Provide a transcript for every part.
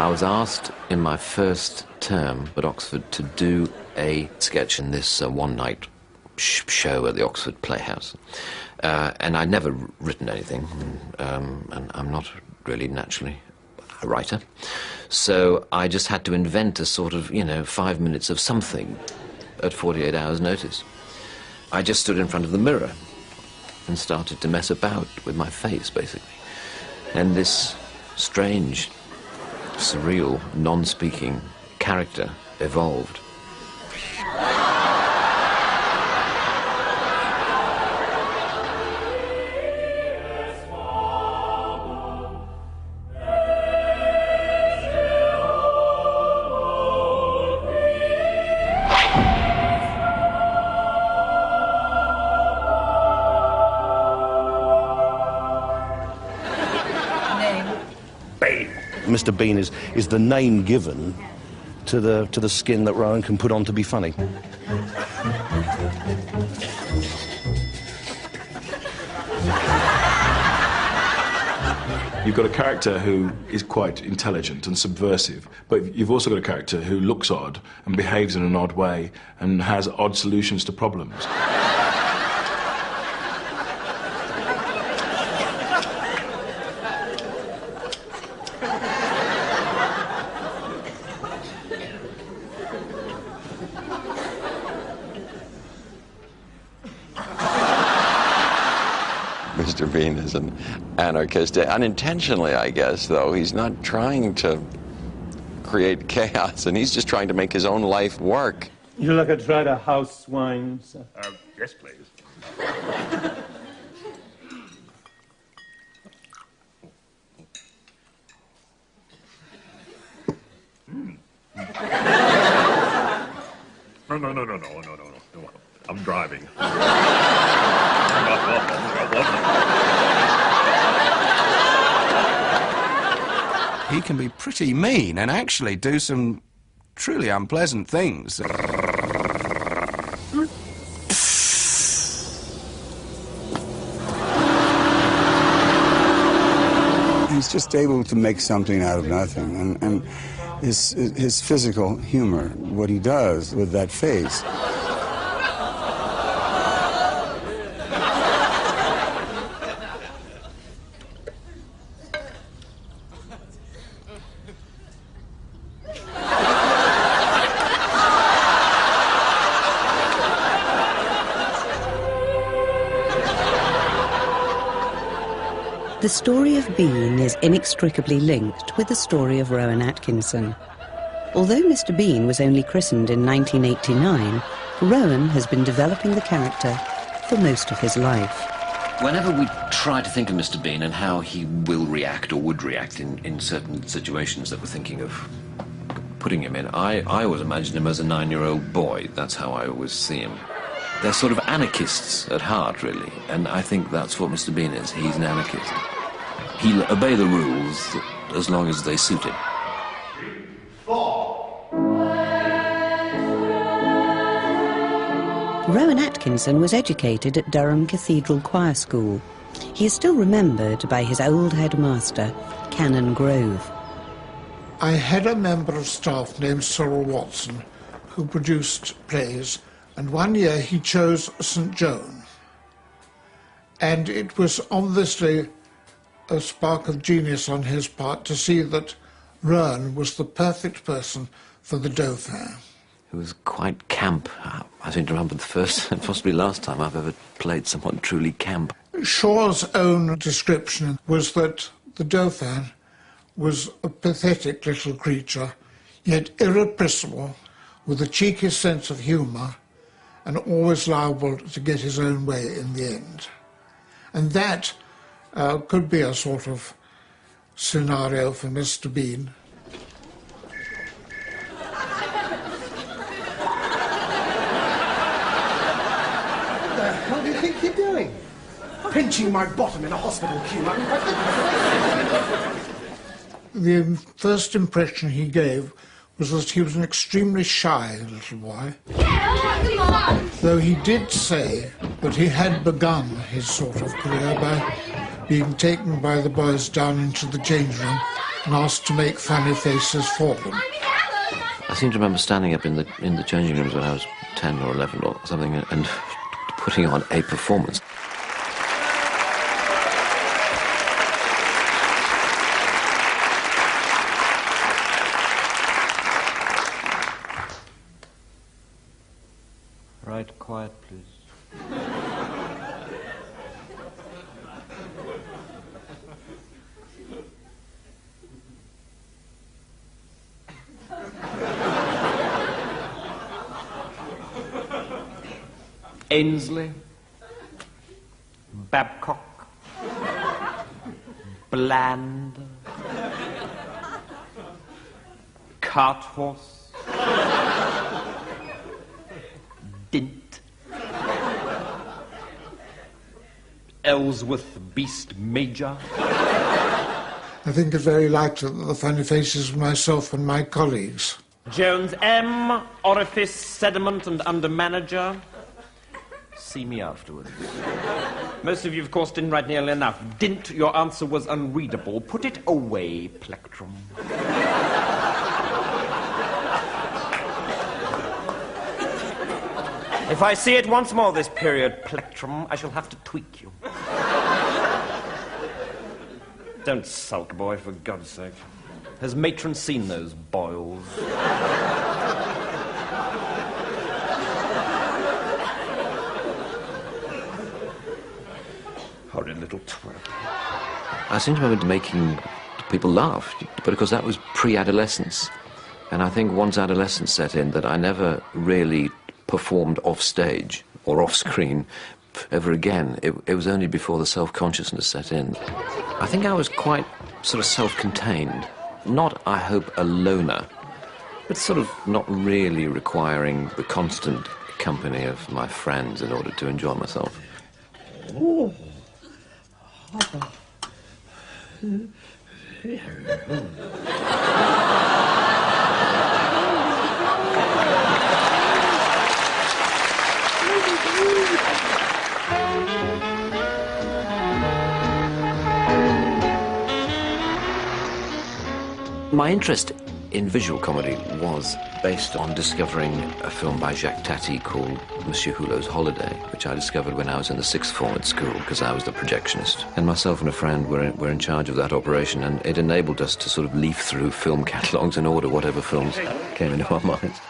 I was asked in my first term at Oxford to do a sketch in this one-night show at the Oxford Playhouse. And I'd never written anything, and I'm not really naturally a writer. So I just had to invent a sort of, 5 minutes of something at 48 hours' notice. I just stood in front of the mirror and started to mess about with my face, basically. And this strange, surreal, non-speaking character evolved. Mr. Bean is the name given to the skin that Rowan can put on to be funny. You've got a character who is quite intelligent and subversive, but you've also got a character who looks odd and behaves in an odd way and has odd solutions to problems. Mr. Bean is an anarchist, unintentionally, I guess, though. He's not trying to create chaos, and he's just trying to make his own life work. You like a dried house wine, sir? Yes, please. No. I'm driving. He can be pretty mean and actually do some truly unpleasant things. He's just able to make something out of nothing, and his physical humor, what he does with that face. The story of Bean is inextricably linked with the story of Rowan Atkinson. Although Mr. Bean was only christened in 1989, Rowan has been developing the character for most of his life. Whenever we try to think of Mr. Bean and how he will react or would react in certain situations that we're thinking of putting him in, I always imagine him as a 9-year-old boy. That's how I always see him. They're sort of anarchists at heart, really, and I think that's what Mr. Bean is. He's an anarchist. He'll obey the rules as long as they suit him. Rowan Atkinson was educated at Durham Cathedral Choir School. He is still remembered by his old headmaster, Canon Grove. I had a member of staff named Cyril Watson who produced plays, and one year he chose St. Joan. And it was obviously a spark of genius on his part to see that Rowan was the perfect person for the Dauphin. It was quite camp. I seem to remember the first and possibly last time I've ever played someone truly camp. Shaw's own description was that the Dauphin was a pathetic little creature, yet irrepressible, with a cheeky sense of humour, and always liable to get his own way in the end. And that could be a sort of scenario for Mr. Bean. What the hell do you think you're doing? Pinching my bottom in a hospital queue. The first impression he gave was that he was an extremely shy little boy. Though he did say that he had begun his sort of career by being taken by the boys down into the change room and asked to make funny faces for them. I seem to remember standing up in the changing rooms when I was 10 or 11 or something and putting on a performance. Right, quiet, please. Ainsley, Babcock, Bland, Carthorse, Dint, Ellsworth Beast Major. I think it's very likely that the funny faces were myself and my colleagues. Jones M, Orifice, Sediment and Under Manager. See me afterwards. Most of you, of course, didn't write nearly enough. Dint, your answer was unreadable. Put it away, Plectrum. If I see it once more this period, Plectrum, I shall have to tweak you. Don't sulk, boy, for God's sake. Has Matron seen those boils? Horrid little twerp. I seem to remember making people laugh, but of course that was pre-adolescence. And I think once adolescence set in that I never really performed off stage or off screen ever again. It was only before the self-consciousness set in. I think I was quite sort of self-contained. Not, I hope, a loner, but sort of not really requiring the constant company of my friends in order to enjoy myself. Oh. My interest in visual comedy was based on discovering a film by Jacques Tati called Monsieur Hulot's Holiday, which I discovered when I was in the sixth form at school because I was the projectionist. And myself and a friend were in charge of that operation, and it enabled us to sort of leaf through film catalogues and order whatever films came into our minds.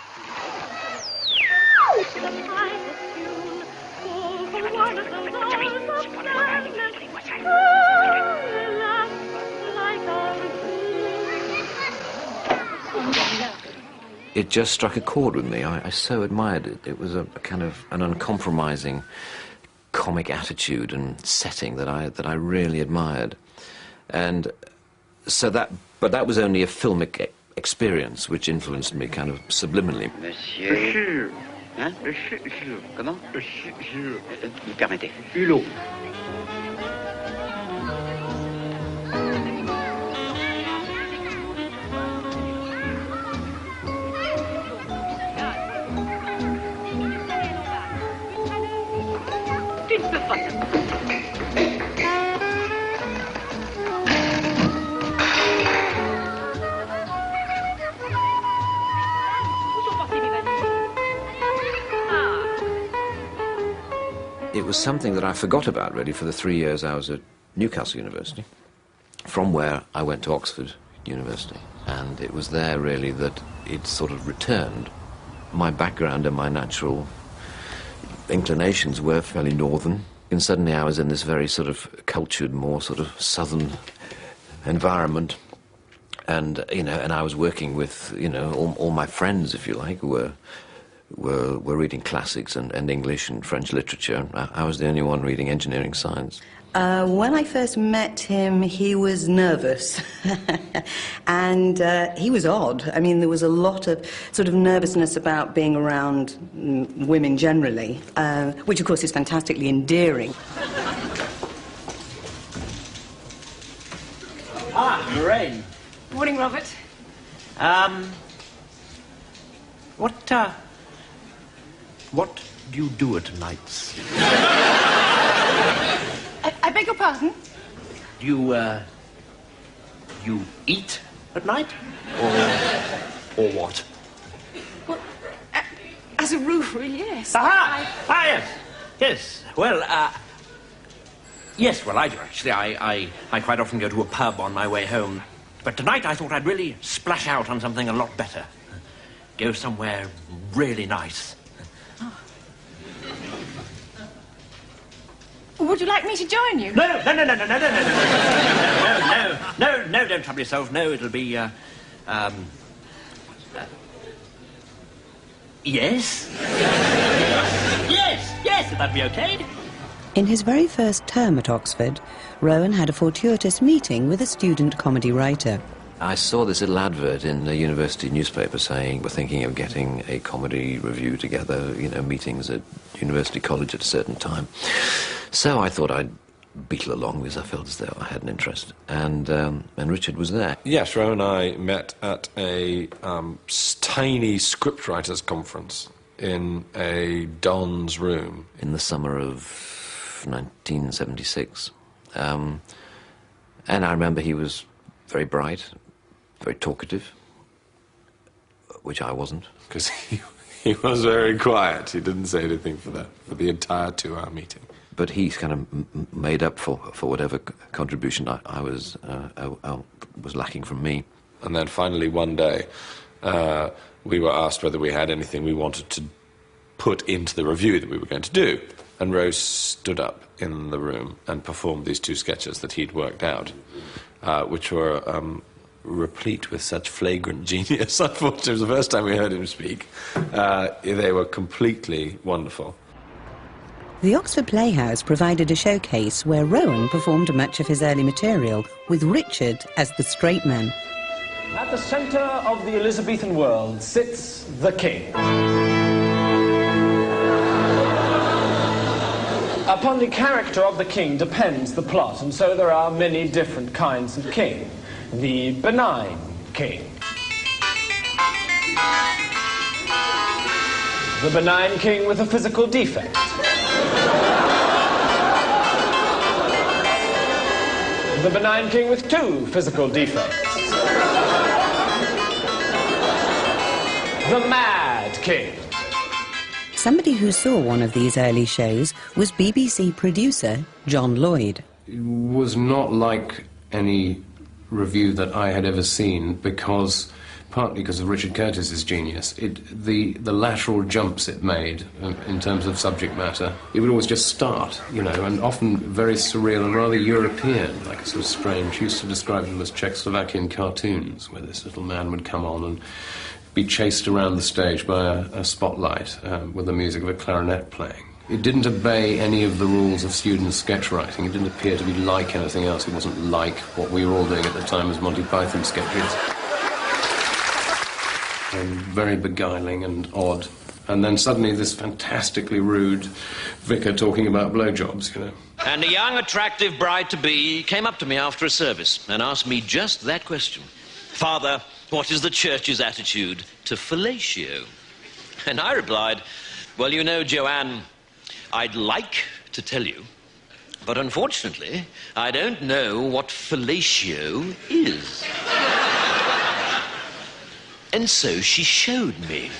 It just struck a chord with me. I so admired it. It was a kind of an uncompromising comic attitude and setting that I really admired. And so but that was only a filmic experience which influenced me kind of subliminally. Monsieur. Hein? Monsieur. Comment? Monsieur. Vous permettez. Hulot. It was something that I forgot about, really, for the 3 years I was at Newcastle University, from where I went to Oxford University. And it was there, really, that it sort of returned. My background and my natural inclinations were fairly northern. And suddenly I was in this very sort of cultured, more sort of southern environment. And, you know, and I was working with, you know, all my friends, if you like, were reading classics and English and French literature. I was the only one reading engineering science. When I first met him, he was nervous. And he was odd. I mean, there was a lot of sort of nervousness about being around women generally, which, of course, is fantastically endearing. Ah, Lorraine. Morning, Robert. What do you do at nights? I beg your pardon? Do You eat at night? Or what? Well, as a rule, yes. Aha! Yes. Yes. Well, yes, well, I do, actually. I quite often go to a pub on my way home. But tonight I thought I'd really splash out on something a lot better. Go somewhere really nice. Would you like me to join you? No, don't trouble yourself. No, it'll be, yes? Yes, would that be okay? In his very first term at Oxford, Rowan had a fortuitous meeting with a student comedy writer. I saw this little advert in the university newspaper saying we're thinking of getting a comedy review together, you know, meetings at University College at a certain time. So I thought I'd beetle along because I felt as though I had an interest. And Richard was there. Yes, Rowan and I met at a tiny scriptwriters conference in a Don's room. In the summer of 1976. And I remember he was very bright, very talkative, which I wasn't. Because he was very quiet. He didn't say anything for the entire 2-hour meeting. But he kind of made up for whatever contribution I was lacking from me. And then finally one day we were asked whether we had anything we wanted to put into the review that we were going to do. And Rose stood up in the room and performed these 2 sketches that he'd worked out, which were replete with such flagrant genius. Unfortunately, it was the first time we heard him speak. They were completely wonderful. The Oxford Playhouse provided a showcase where Rowan performed much of his early material, with Richard as the straight man. At the centre of the Elizabethan world sits the king. Upon the character of the king depends the plot, and so there are many different kinds of king. The benign king. The benign king with a physical defect. The benign king with 2 physical defects. The mad king. Somebody who saw one of these early shows was BBC producer John Lloyd. It was not like any review that I had ever seen, partly because of Richard Curtis's genius. The lateral jumps it made in terms of subject matter, it would always just start, you know, and often very surreal and rather European, like a sort of strange. He used to describe them as Czechoslovakian cartoons, where this little man would come on and be chased around the stage by a spotlight with the music of a clarinet playing. It didn't obey any of the rules of student sketch writing. It didn't appear to be like anything else. It wasn't like what we were all doing at the time as Monty Python sketches. And very beguiling and odd. And then suddenly this fantastically rude vicar talking about blowjobs, you know. And a young, attractive bride-to-be came up to me after a service and asked me just that question. Father, what is the church's attitude to fellatio? And I replied, well, you know, Joanne, I'd like to tell you, but unfortunately, I don't know what fellatio is. And so she showed me.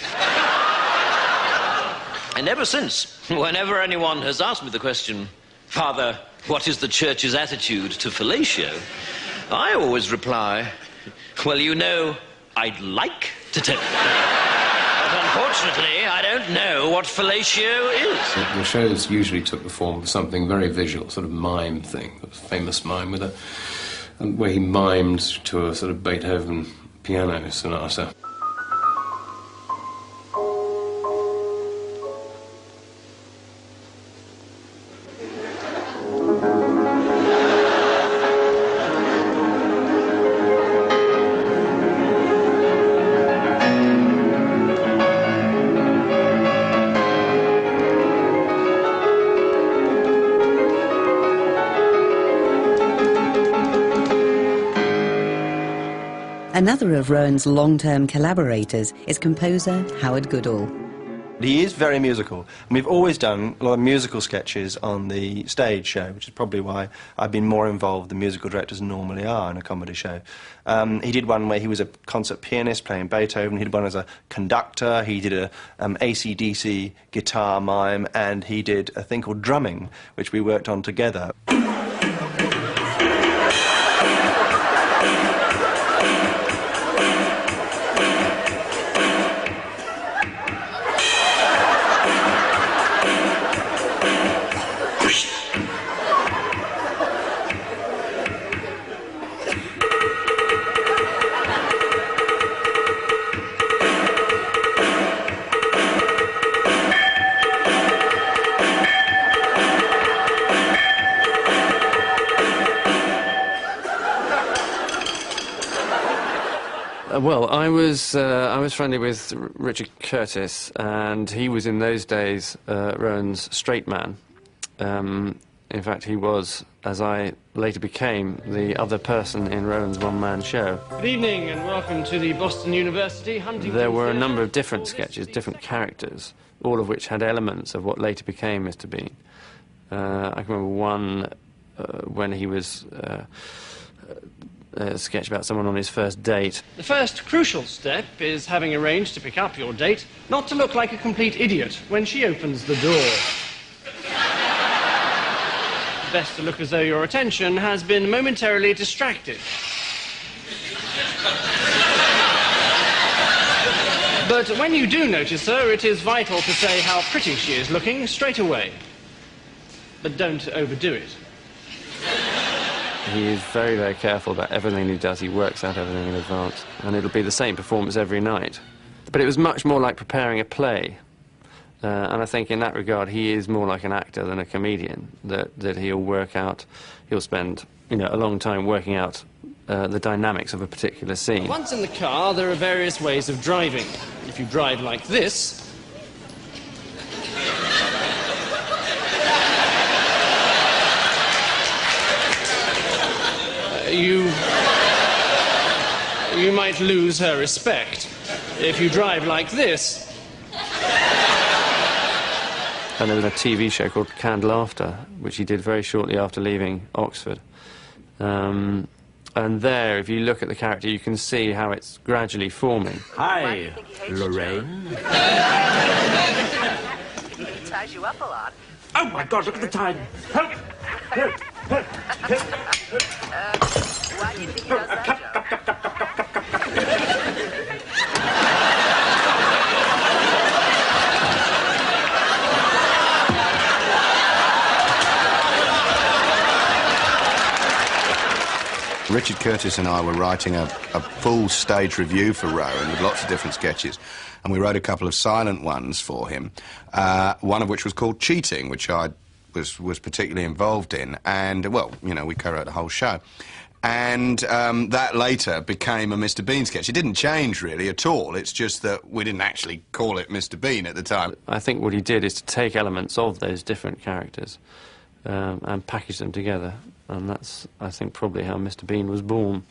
And ever since, whenever anyone has asked me the question, Father, what is the church's attitude to fellatio? I always reply, well, you know, I'd like to tell you. But unfortunately, I don't know what fellatio is. The shows usually took the form of something very visual, sort of mime thing, a famous mime with where he mimed to a sort of Beethoven piano sonata. Another of Rowan's long-term collaborators is composer Howard Goodall. He is very musical, and we've always done a lot of musical sketches on the stage show, which is probably why I've been more involved than musical directors normally are in a comedy show. He did one where he was a concert pianist playing Beethoven, he did one as a conductor, he did a AC/DC guitar mime, and he did a thing called drumming, which we worked on together. Well, I was friendly with Richard Curtis, and he was in those days Rowan's straight man. In fact, he was, as I later became, the other person in Rowan's one-man show. Good evening and welcome to the Boston University Huntington. There were a number of different sketches, different characters, all of which had elements of what later became Mr. Bean. I can remember one when he was a sketch about someone on his first date. The first crucial step is having arranged to pick up your date not to look like a complete idiot when she opens the door. Best to look as though your attention has been momentarily distracted. But when you do notice her, it is vital to say how pretty she is looking straight away. But don't overdo it. He is very, very careful about everything he does. He works out everything in advance. And it'll be the same performance every night. But it was much more like preparing a play. And I think in that regard, he is more like an actor than a comedian, that he'll work out, he'll spend, you know, a long time working out the dynamics of a particular scene. Once in the car, there are various ways of driving. If you drive like this, you might lose her respect. If you drive like this... And there was a TV show called Canned Laughter, which he did very shortly after leaving Oxford. And there, if you look at the character, you can see how it's gradually forming. Hi, Lorraine. He ties you up a lot. Oh, my God, look at the time. Help! Help! Help! Why do you think he does that joke? Richard Curtis and I were writing a full stage review for Rowan with lots of different sketches, and we wrote a couple of silent ones for him, one of which was called Cheating, which I was particularly involved in, and, well, you know, we co-wrote the whole show. And that later became a Mr. Bean sketch. It didn't change, really, at all. It's just that we didn't actually call it Mr. Bean at the time. I think what he did is to take elements of those different characters and package them together. And that's, I think, probably how Mr. Bean was born.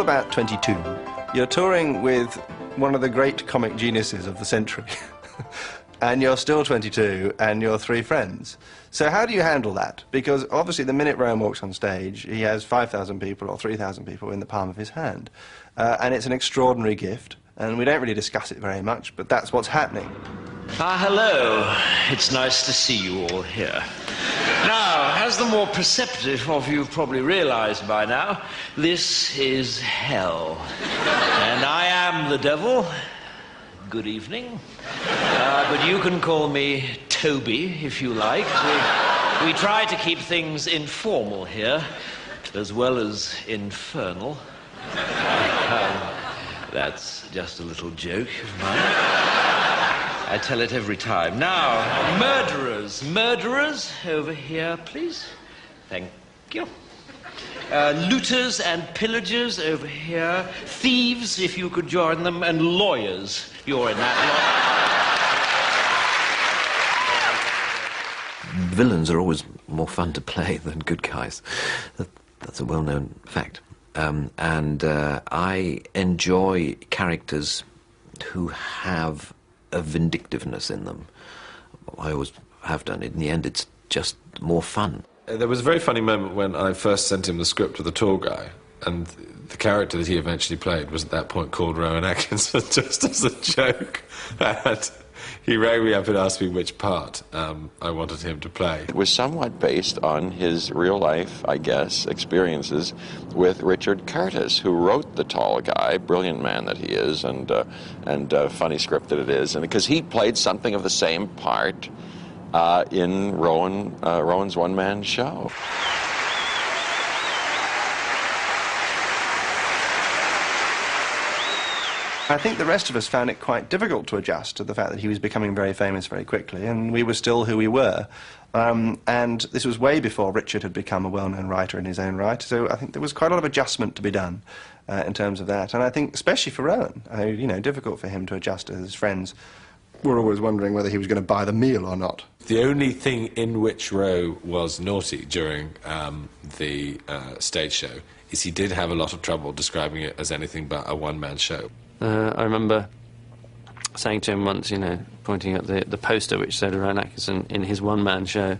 about 22, you're touring with one of the great comic geniuses of the century. And you're still 22, and you're 3 friends. So how do you handle that? Because obviously the minute Rowan walks on stage, he has 5,000 people or 3,000 people in the palm of his hand. And it's an extraordinary gift, and we don't really discuss it very much, but that's what's happening. Ah, hello. It's nice to see you all here. Now, as the more perceptive of you probably realized by now, this is hell. And I am the devil. Good evening. But you can call me Toby, if you like. We try to keep things informal here, as well as infernal. That's just a little joke of mine. I tell it every time. Now, murderers. Murderers, over here, please. Thank you. Looters and pillagers, over here. Thieves, if you could join them. And lawyers. You're in that lot. Villains are always more fun to play than good guys. That's a well-known fact. I enjoy characters who have a vindictiveness in them. I always have done it. In the end, it's just more fun. There was a very funny moment when I first sent him the script of the tall guy, and the character that he eventually played was at that point called Rowan Atkinson, just as a joke. And he rang me up and asked me which part I wanted him to play. It was somewhat based on his real-life, I guess, experiences with Richard Curtis, who wrote The Tall Guy, brilliant man that he is, and funny script that it is, and because he played something of the same part in Rowan's one-man show. I think the rest of us found it quite difficult to adjust to the fact that he was becoming very famous very quickly, and we were still who we were. And this was way before Richard had become a well-known writer in his own right, so I think there was quite a lot of adjustment to be done in terms of that. And I think, especially for Rowan, you know, difficult for him to adjust to his friends. We're always wondering whether he was going to buy the meal or not. The only thing in which Rowe was naughty during the stage show is he did have a lot of trouble describing it as anything but a one-man show. I remember saying to him once, you know, pointing at the poster which said Rowan Atkinson in his one-man show,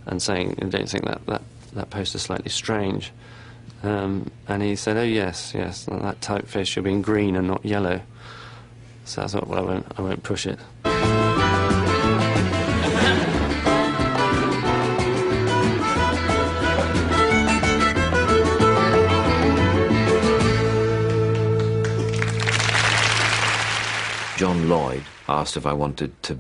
and saying, don't you think that poster's slightly strange? And he said, oh yes, that typeface should be in green and not yellow. So I thought, well, I won't push it. John Lloyd asked if I wanted to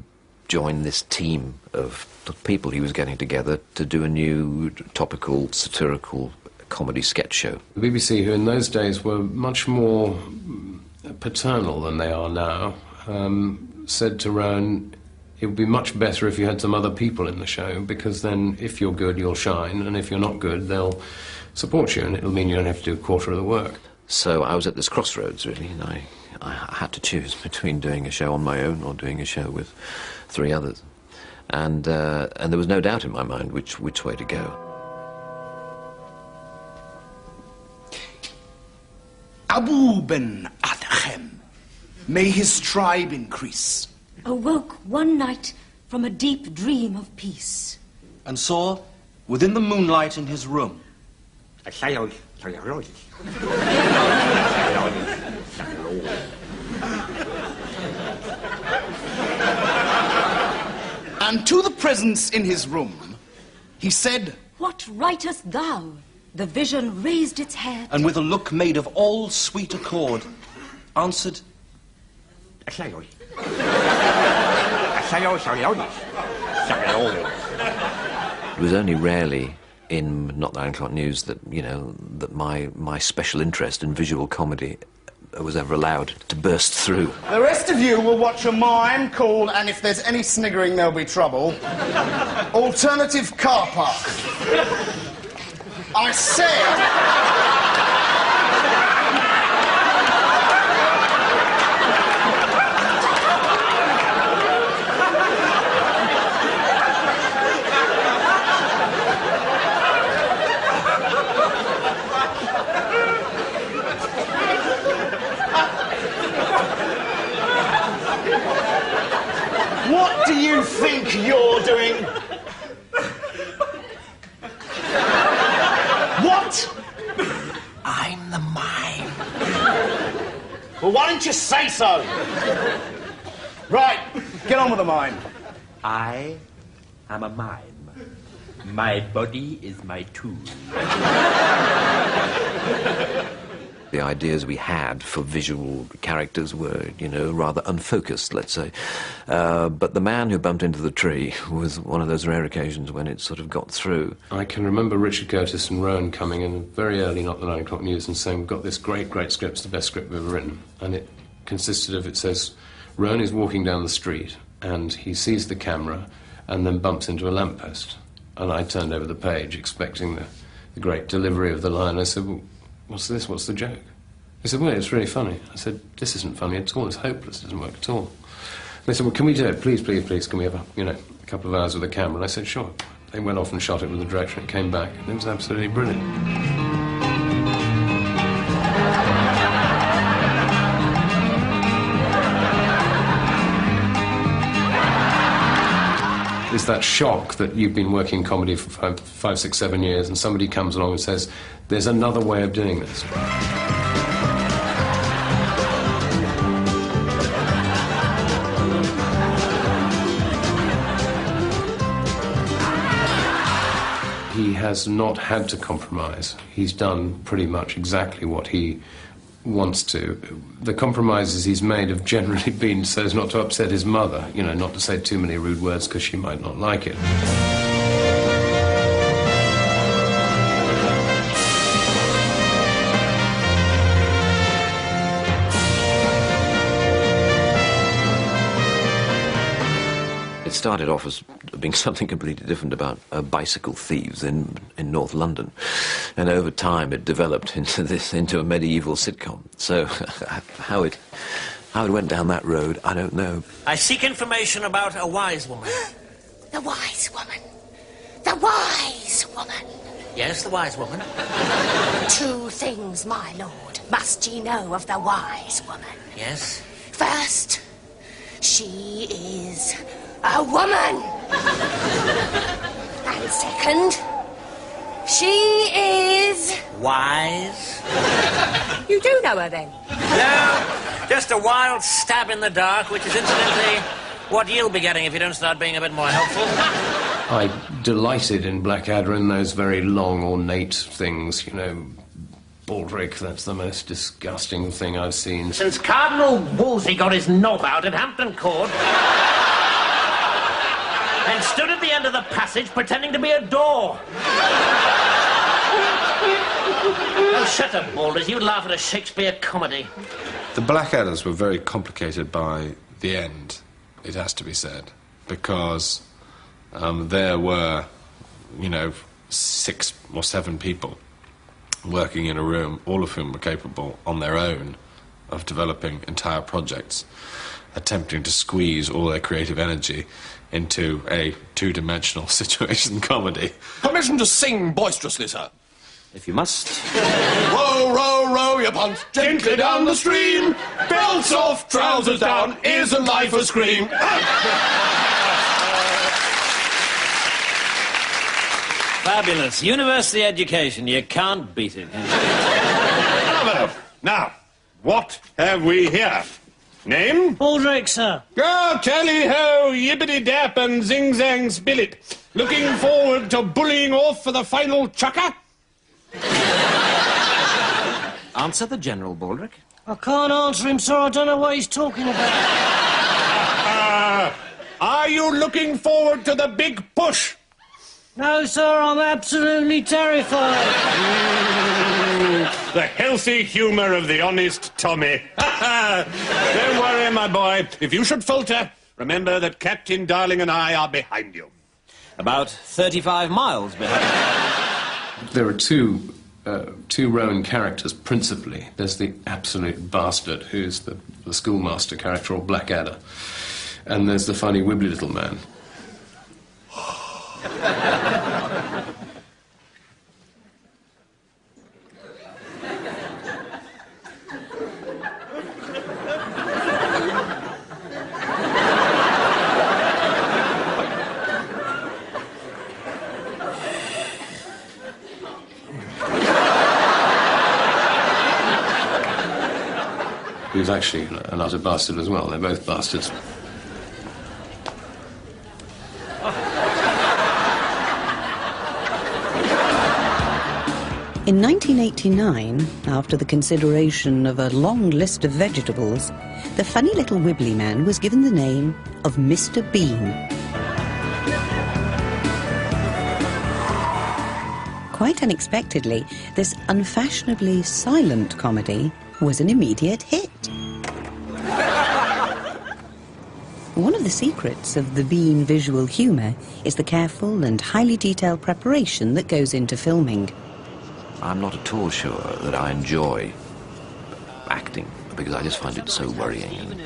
join this team of people he was getting together to do a new topical, satirical comedy sketch show. The BBC, who in those days were much more paternal than they are now, said to Rowan, it would be much better if you had some other people in the show, because then if you're good, you'll shine, and if you're not good, they'll support you, and it'll mean you don't have to do a quarter of the work. So I was at this crossroads, really, and I had to choose between doing a show on my own or doing a show with 3 others. And there was no doubt in my mind which way to go. Abu ben Adhem, may his tribe increase, awoke one night from a deep dream of peace, and saw, within the moonlight in his room, and to the presence in his room, he said, what writest thou? The vision raised its head, and with a look made of all sweet accord, answered, It was only rarely in Not the 9 O'Clock News that, you know, that my special interest in visual comedy was ever allowed to burst through. the rest of you will watch a mime called, and if there's any sniggering there'll be trouble, Alternative Car Park. I said... Well, why didn't you say so? Right, get on with the mime. I am a mime. My body is my tool. The ideas we had for visual characters were, you know, rather unfocused, let's say. But the man who bumped into the tree was one of those rare occasions when it sort of got through. I can remember Richard Curtis and Rowan coming in very early, not the 9 o'clock news, and saying, we've got this great, great script, it's the best script we've ever written. And it consisted of, it says, Rowan is walking down the street, and he sees the camera, and then bumps into a lamppost. And I turned over the page, expecting the great delivery of the line. I said, well, what's this? What's the joke? He said, well, it's really funny. I said, this isn't funny at all. It's hopeless. It doesn't work at all. And they said, well, can we do it? Please, please, please. Can we have a couple of hours with the camera? And I said, sure. They went off and shot it with the director and it came back. And it was absolutely brilliant. It's that shock that you've been working comedy for 5, 6, 7 years and somebody comes along and says, there's another way of doing this. He has not had to compromise. He's done pretty much exactly what he wants to. The compromises he's made have generally been so as not to upset his mother, you know, not to say too many rude words because she might not like it. It started off as being something completely different about bicycle thieves in North London, and over time it developed into a medieval sitcom. So how it went down that road, I don't know. I seek information about a wise woman. The wise woman. The wise woman. Yes, the wise woman. 2 things, my lord, must ye know of the wise woman. Yes? First, she is a woman. And second, she is... wise? You do know her, then? No, just a wild stab in the dark, which is incidentally what you'll be getting if you don't start being a bit more helpful. I delighted in Blackadder in those very long, ornate things, you know, Baldric, that's the most disgusting thing I've seen. Since Cardinal Wolsey got his knob out at Hampton Court and stood at the end of the passage pretending to be a door. Oh, shut up, Balders. You'd laugh at a Shakespeare comedy. The Blackadders were very complicated by the end, it has to be said, because there were, you know, 6 or 7 people working in a room, all of whom were capable on their own of developing entire projects, attempting to squeeze all their creative energy into a 2-dimensional situation comedy. Permission to sing boisterously, sir. If you must. Row, row, row your punt gently down the stream. Belts off, trousers down, isn't life a scream? Fabulous. University education. You can't beat it. Now, what have we here? Name? Baldric, sir. Go tally-ho, yibbity-dap and zing-zang spill-it. Looking forward to bullying off for the final chucker? Answer the General, Baldric. I can't answer him, sir. I don't know what he's talking about. Are you looking forward to the big push? No, sir, I'm absolutely terrified. The healthy humour of the honest Tommy. Don't worry, my boy. If you should falter, remember that Captain Darling and I are behind you. About 35 miles behind. There are two Rowan characters, principally. There's the absolute bastard, who's the schoolmaster character, or Blackadder. And there's the funny, wibbly little man. He was actually an utter bastard as well. They're both bastards. In 1989, after the consideration of a long list of vegetables, the funny little wibbly man was given the name of Mr. Bean. Quite unexpectedly, this unfashionably silent comedy was an immediate hit. One of the secrets of the Bean visual humour is the careful and highly detailed preparation that goes into filming. I'm not at all sure that I enjoy acting, because I just find it so worrying and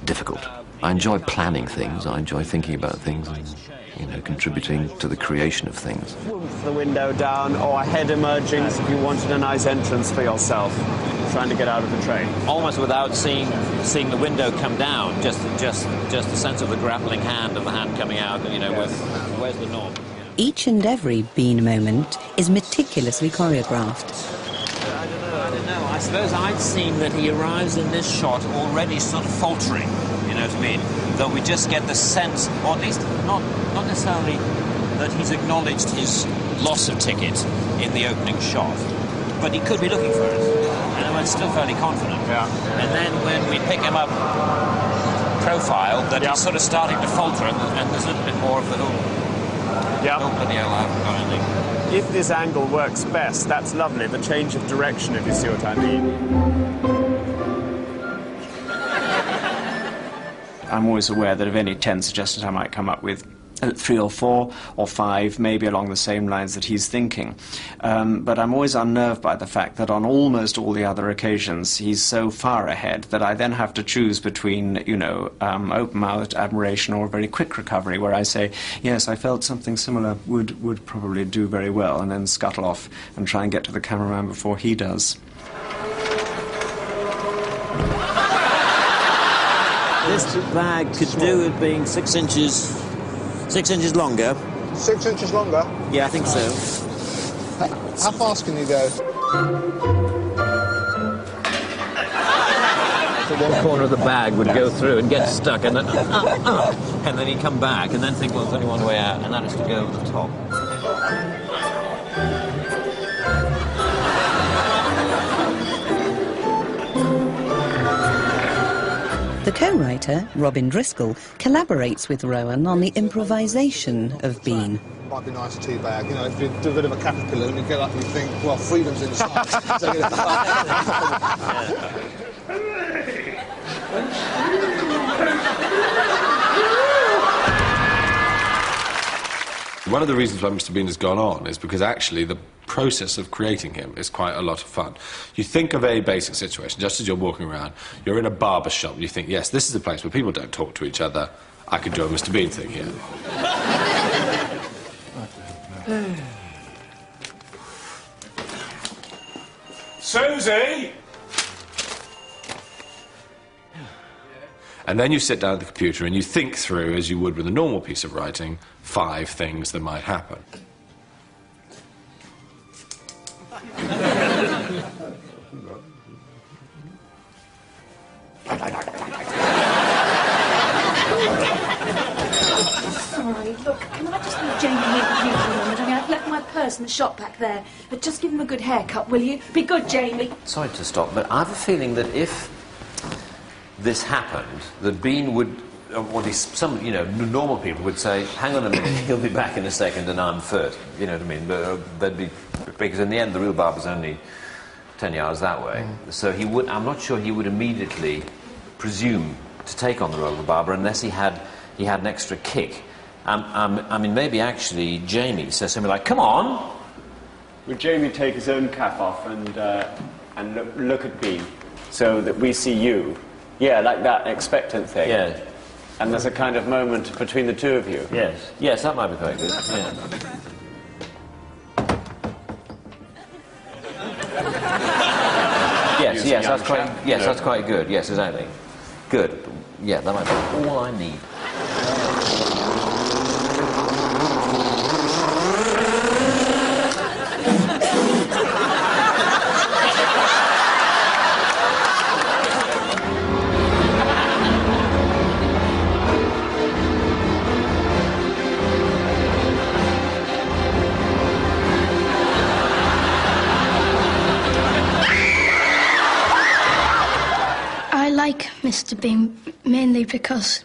difficult. I enjoy planning things, I enjoy thinking about things and, you know, contributing to the creation of things. The window down, or a head emerging if you wanted a nice entrance for yourself, trying to get out of the train. Almost without seeing the window come down, just the sense of the grappling hand of the hand coming out, and, you know, where's the knob? Each and every Bean moment is meticulously choreographed. I don't know. I suppose I'd seen that he arrives in this shot already sort of faltering, you know what I mean? Though we just get the sense, or at least not necessarily that he's acknowledged his loss of ticket in the opening shot, but he could be looking for it. And I'm still fairly confident. Yeah. And then when we pick him up profile, that he's sort of starting to falter, and there's a little bit more of the whole. Yeah. Oh, bloody hell, I haven't got anything. If this angle works best, that's lovely. The change of direction, if you see what I mean. I'm always aware that of any 10 suggestions I might come up with, 3 or 4 or 5, maybe along the same lines that he's thinking. But I'm always unnerved by the fact that on almost all the other occasions he's so far ahead that I then have to choose between, you know, open-mouthed admiration or a very quick recovery, where I say, yes, I felt something similar would probably do very well, and then scuttle off and try and get to the cameraman before he does. This bag could do with being 6 inches longer. 6 inches longer? Yeah, I think so. How fast can you go? So one corner of the bag would go through and get stuck, and then he'd come back and then think, well, there's only one way out, and that is to go over the top. The co-writer, Robin Driscoll, collaborates with Rowan on the improvisation of Bean. Might be nice tea bag, you know, if you do a bit of a caterpillar and you get up and you think, well, freedom's inside. So One of the reasons why Mr. Bean has gone on is because actually the process of creating him is quite a lot of fun. You think of a basic situation, just as you're walking around, you're in a barber shop, and you think, yes, this is a place where people don't talk to each other. I could do a Mr. Bean thing here. Susie! And then you sit down at the computer and you think through, as you would with a normal piece of writing, 5 things that might happen. Sorry, look, can I just leave Jamie here with you for a moment? I mean, I've left my purse in the shop back there. But just give him a good haircut, will you? Be good, Jamie. Sorry to stop, but I have a feeling that if this happened, that Bean would, or some, you know, normal people would say, hang on a minute, he'll be back in a second and I'm first. You know what I mean? But they'd be, because in the end the real barber's only 10 yards that way. So he would, I'm not sure he would immediately presume to take on the role of the barber unless he had an extra kick. I mean, maybe actually Jamie says something like, come on! Would Jamie take his own cap off and look at Bean so that we see you? Yeah, like that expectant thing. Yeah. And there's a kind of moment between the two of you. Yes. Yes, that might be quite good. Yeah. Yes, that's quite. Yes, that's quite good. Yes, exactly. Good. Yeah, that might be all I need. Mr. Bean, mainly because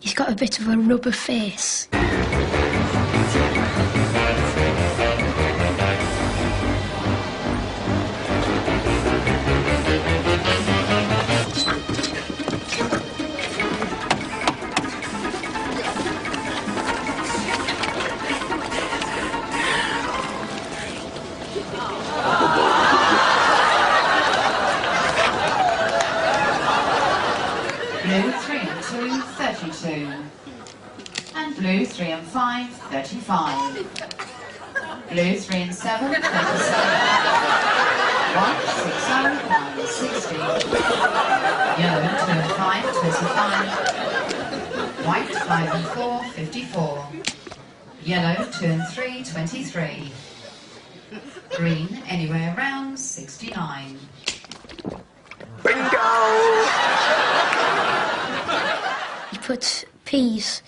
he's got a bit of a rubber face. Blue 3 and 2, 32. And blue 3 and 5, 35. Blue 3 and 7, 37. White 6, 0, 9, 60. Yellow 2 and 5, 25. White 5 and 4, 54. Yellow 2 and 3, 23. Green anywhere around 69. He puts peas,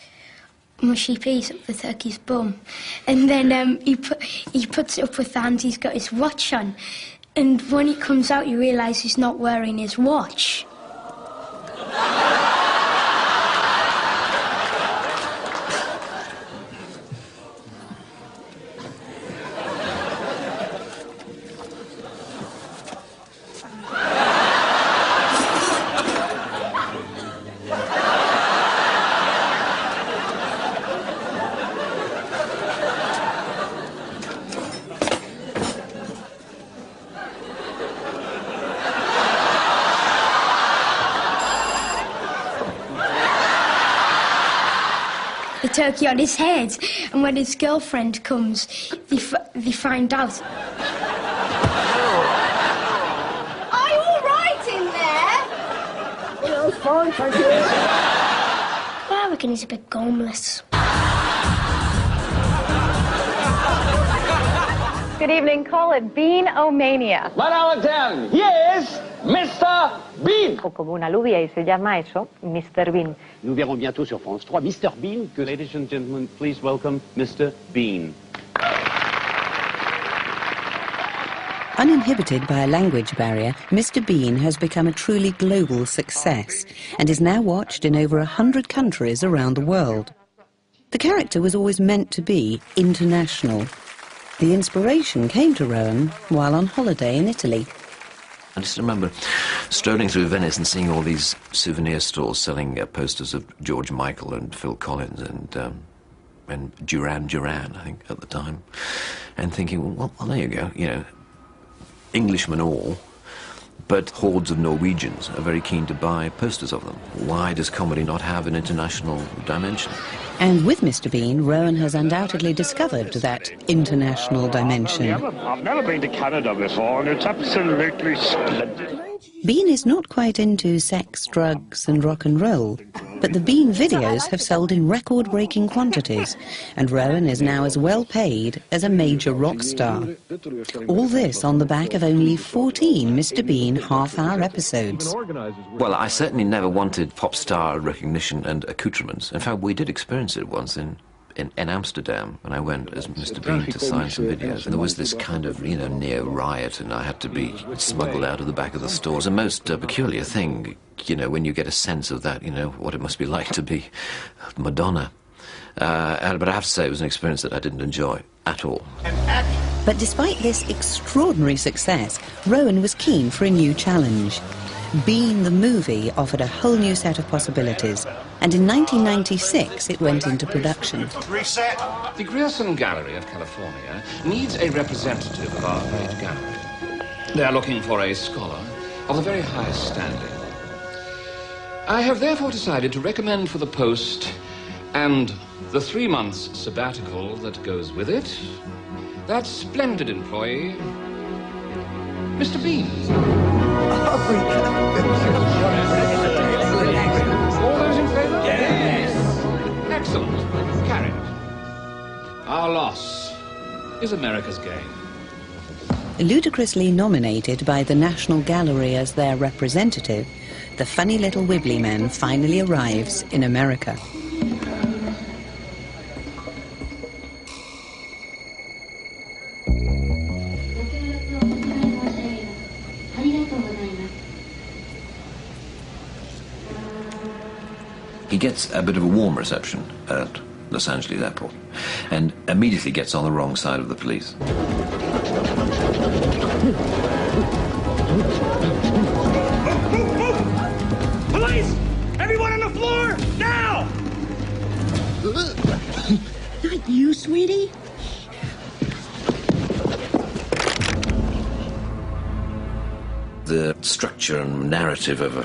mushy peas, up the turkey's bum, and then he puts it up with the hand he's got his watch on, and when he comes out you realise he's not wearing his watch. The turkey on his head, and when his girlfriend comes, they find out. Are you all right in there? Yeah, I'm fine, thank you. I reckon he's a bit homeless. Good evening, call it Bean-O-Mania. Manal 10, here's Mr. Bean. Como una alubia y se llama eso, Mr. Bean. Nous verrons bientôt sur France 3 Mr. Bean. Ladies and gentlemen, please welcome Mr. Bean. Uninhibited by a language barrier, Mr. Bean has become a truly global success and is now watched in over 100 countries around the world. The character was always meant to be international. The inspiration came to Rowan while on holiday in Italy. I just remember strolling through Venice and seeing all these souvenir stores selling posters of George Michael and Phil Collins and Duran Duran, I think, at the time, and thinking, well, there you go, you know, Englishmen all, but hordes of Norwegians are very keen to buy posters of them. Why does comedy not have an international dimension? And with Mr. Bean, Rowan has undoubtedly discovered that international dimension. I've never been to Canada before, and it's absolutely splendid. Bean is not quite into sex, drugs and rock and roll, but the Bean videos have sold in record-breaking quantities, and Rowan is now as well paid as a major rock star. All this on the back of only 14 Mr. Bean half-hour episodes. Well, I certainly never wanted pop star recognition and accoutrements. In fact, we did experience it once in Amsterdam when I went as Mr. Bean to sign some videos, and there was this kind of, you know, near riot, and I had to be smuggled out of the back of the store. It was a most peculiar thing, you know, when you get a sense of that, you know, what it must be like to be Madonna. But I have to say it was an experience that I didn't enjoy at all. But despite this extraordinary success, Rowan was keen for a new challenge. Bean the movie offered a whole new set of possibilities, and in 1996 it went into production. Reset. The Grierson Gallery of California needs a representative of our great gallery. They are looking for a scholar of the very highest standing. I have therefore decided to recommend for the post, and the 3 months sabbatical that goes with it, that splendid employee, Mr. Bean. All those in favour? Yes. Excellent. Carried. Our loss is America's gain. Ludicrously nominated by the National Gallery as their representative, the funny little wibbly man finally arrives in America. He gets a bit of a warm reception at Los Angeles airport and immediately gets on the wrong side of the police. Police! Everyone on the floor, now! Not you, sweetie. The structure and narrative of a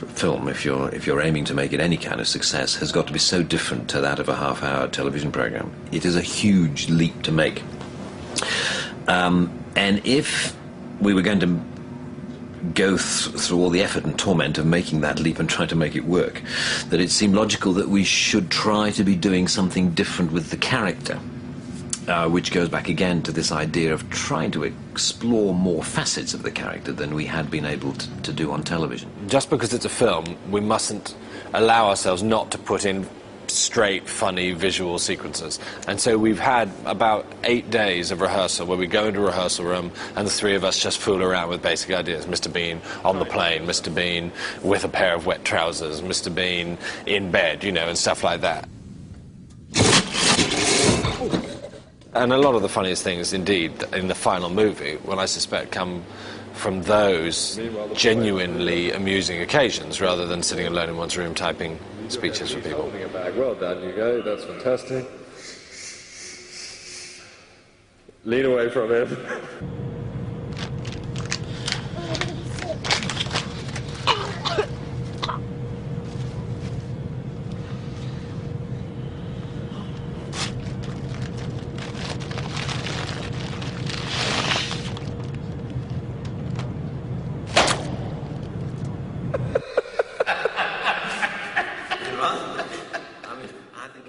film, if you're aiming to make it any kind of success, has got to be so different to that of a half-hour television program. It is a huge leap to make. And if we were going to go through all the effort and torment of making that leap and try to make it work, that it seemed logical that we should try to be doing something different with the character. Which goes back again to this idea of trying to explore more facets of the character than we had been able to do on television. Just because it's a film, we mustn't allow ourselves not to put in straight, funny visual sequences. And so we've had about 8 days of rehearsal where we go into a rehearsal room and the three of us just fool around with basic ideas. Mr. Bean on the plane, Mr. Bean with a pair of wet trousers, Mr. Bean in bed, you know, and stuff like that. And a lot of the funniest things, indeed, in the final movie, well, I suspect, come from those genuinely amusing occasions, rather than sitting alone in one's room typing speeches for people. Well done, Hugo. That's fantastic. Lean away from him.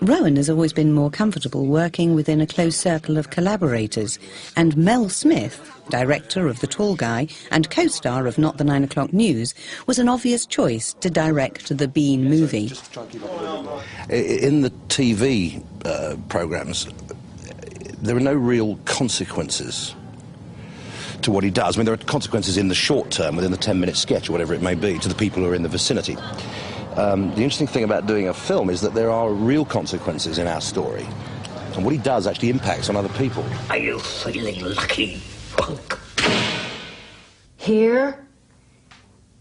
Rowan has always been more comfortable working within a close circle of collaborators, and Mel Smith, director of The Tall Guy and co-star of Not the 9 O'Clock News, was an obvious choice to direct the Bean movie. In the TV programmes, there are no real consequences to what he does. I mean, there are consequences in the short term, within the 10-minute sketch or whatever it may be, to the people who are in the vicinity. The interesting thing about doing a film is that there are real consequences in our story, and what he does actually impacts on other people. Are you feeling lucky, punk? Here?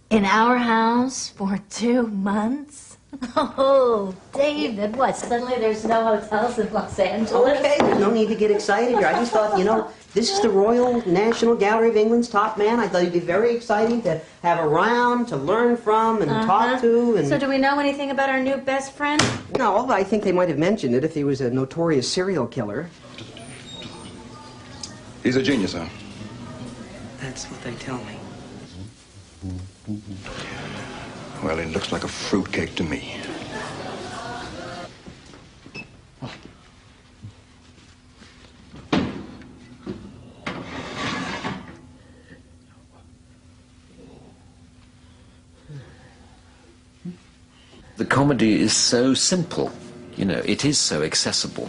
In our house? For 2 months? Oh, David, what? Suddenly there's no hotels in Los Angeles? Okay, there's no need to get excited here. I just thought, you know, this is the Royal National Gallery of England's top man. I thought it'd be very exciting to have around, to learn from and talk to. And So do we know anything about our new best friend? No, I think they might have mentioned it if he was a notorious serial killer. He's a genius, huh? That's what they tell me. Well, it looks like a fruitcake to me. The comedy is so simple, you know, it is so accessible.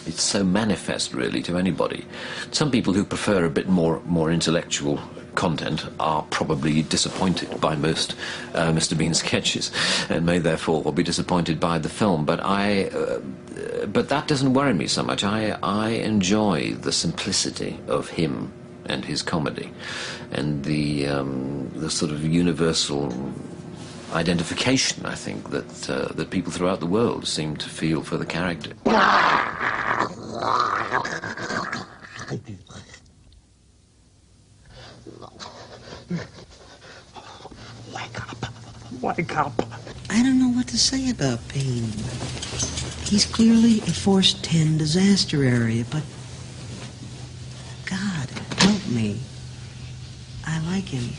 It's so manifest, really, to anybody. Some people who prefer a bit more intellectual content are probably disappointed by most Mr. Bean sketches and may therefore be disappointed by the film. But that doesn't worry me so much. I enjoy the simplicity of him and his comedy, and the sort of universal identification, I think, that people throughout the world seem to feel for the character. Wake up. I don't know what to say about Bean. He's clearly a Force 10 disaster area, but God, help me. I like him.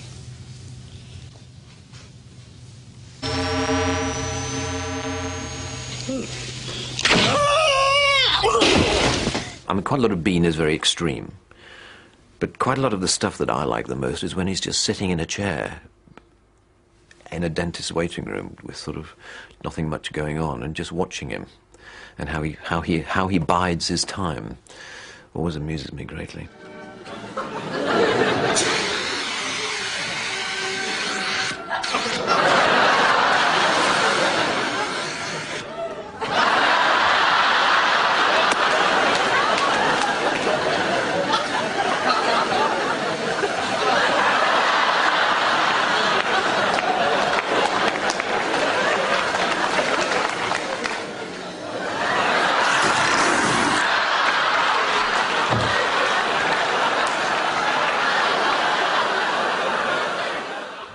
I mean, quite a lot of Bean is very extreme, but quite a lot of the stuff that I like the most is when he's just sitting in a chair in a dentist's waiting room with sort of nothing much going on, and just watching him and how he bides his time always amuses me greatly.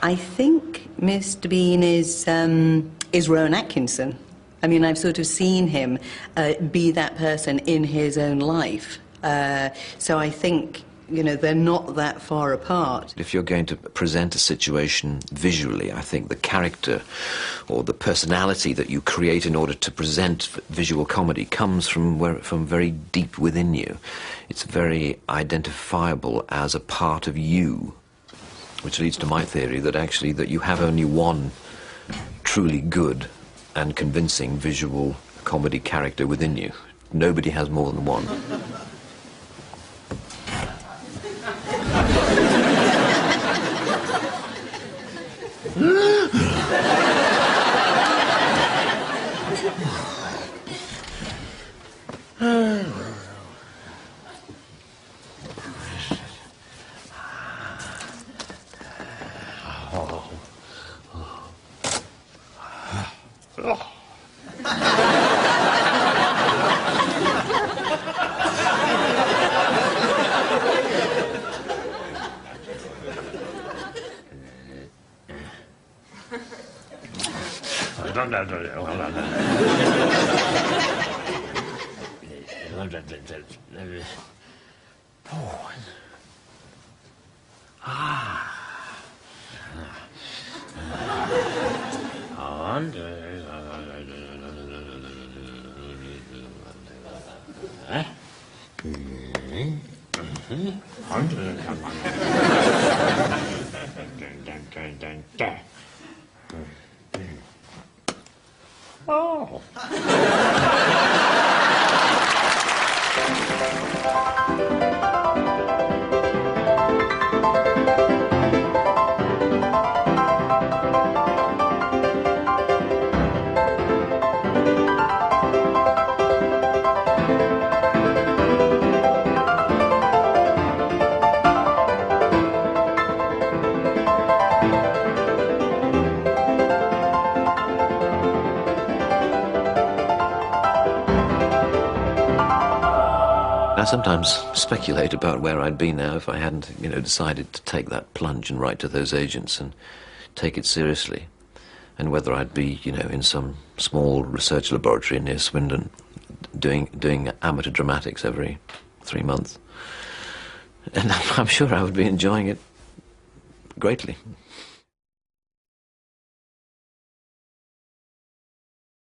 I think Mr. Bean is Rowan Atkinson. I mean, I've sort of seen him be that person in his own life. So I think, you know, they're not that far apart. If you're going to present a situation visually, I think the character or the personality that you create in order to present visual comedy comes from very deep within you. It's very identifiable as a part of you, which leads to my theory that actually that you have only one truly good and convincing visual comedy character within you. Nobody has more than one. Oh. I sometimes speculate about where I'd be now if I hadn't, you know, decided to take that plunge and write to those agents and take it seriously, and whether I'd be, you know, in some small research laboratory near Swindon doing amateur dramatics every 3 months. And I'm sure I would be enjoying it greatly.